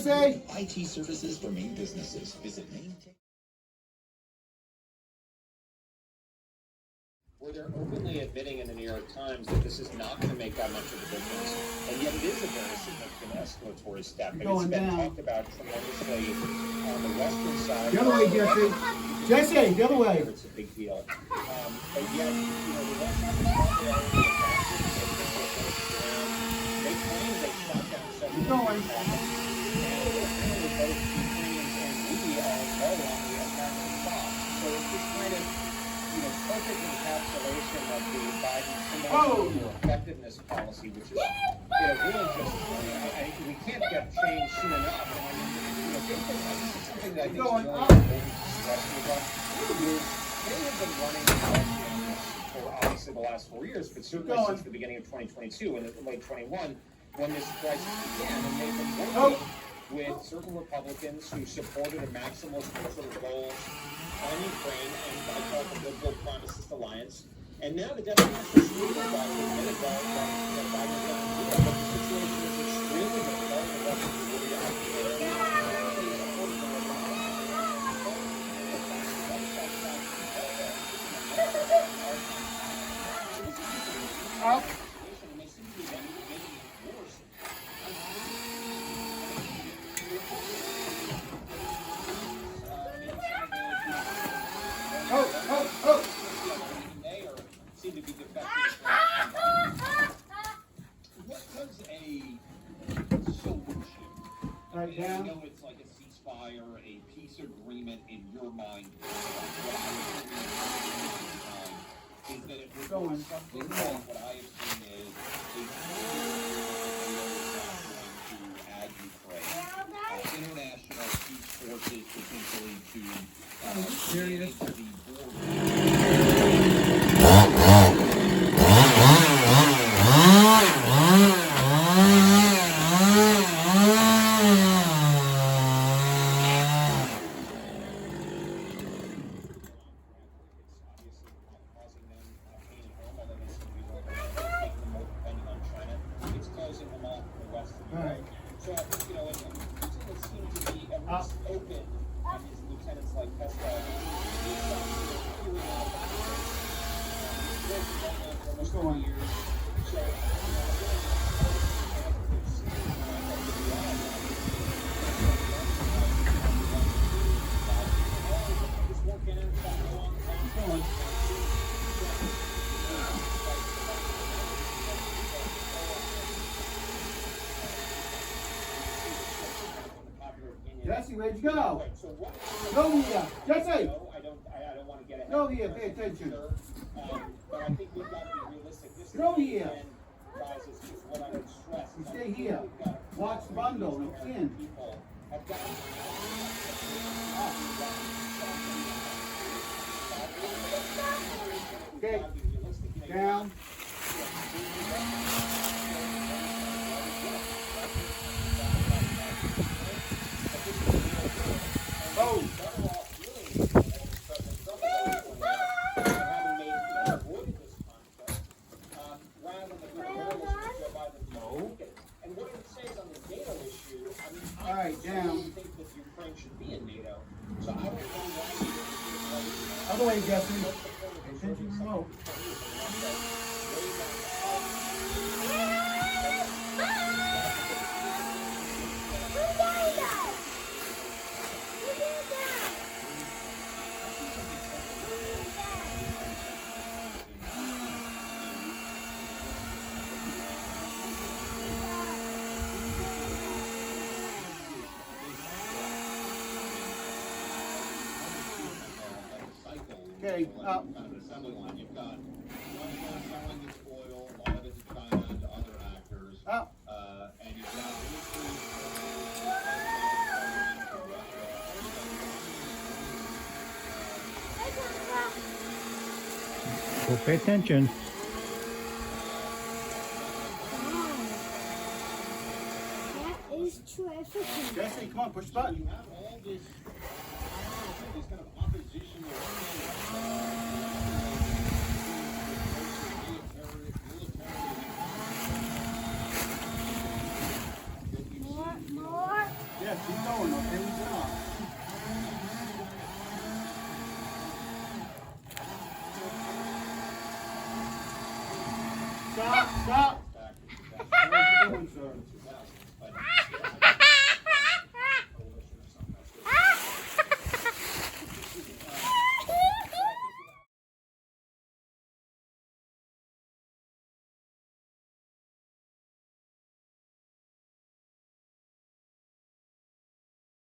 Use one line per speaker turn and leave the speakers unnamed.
Jesse.
IT services for Maine businesses. Visit Maine.
Where they're openly admitting in the New York Times that this is not going to make that much of a difference, and yet it is a very significant escalatory step. And it's been talked about tremendously on the western side.
The other way, Jesse. Jesse, the other way.
It's a big deal. But yet, the western side, they claim they shot down several.
Keep going.
And apparently both Ukrainians and we are well on the American spot. So it's just kind of perfect encapsulation of the Biden effectiveness policy, which is really just, we can't get change soon enough. And something that I think is really important to stress is they have been running for obviously the last 4 years, but certainly since the beginning of 2022 and late 21, when this crisis began, and they've been working with certain Republicans who supported a maximalist sort of goals on Ukraine, and I call it the Liberal Promises Alliance. And now the Democrats are screaming about it, that Biden's going to do it, but the situation is extremely difficult. The Russians are really out seem to be defective. What was a solution?
Right down.
I know it's like a ceasefire, a peace agreement in your mind. Is that it was something that what I have seen is to add Ukraine, international peace forces potentially to manage the border. So I think, it seems to be at least open, and his lieutenants like Pesca, almost 4 years. So,
Jesse, where'd you go? Go here. Jesse!
I don't want to get ahead.
Go here, pay attention.
But I think we've got to be realistic. This
Go here.
guys, is what I would stress.
You stay here. Watch the bundle, no kin.
People have got
Okay. Down. Oh. All right, down. Other way, Jesse. Pay attention, smoke. Okay, up.
Assembly line. You've got Russia selling its oil, a lot of it to China and to other actors.
Up.
And you've got
So pay attention.
That is traffic.
Jesse, come on, push the button.
you have all this kind of opposition
More.
Yes. Stop, stop. What are you doing, sir?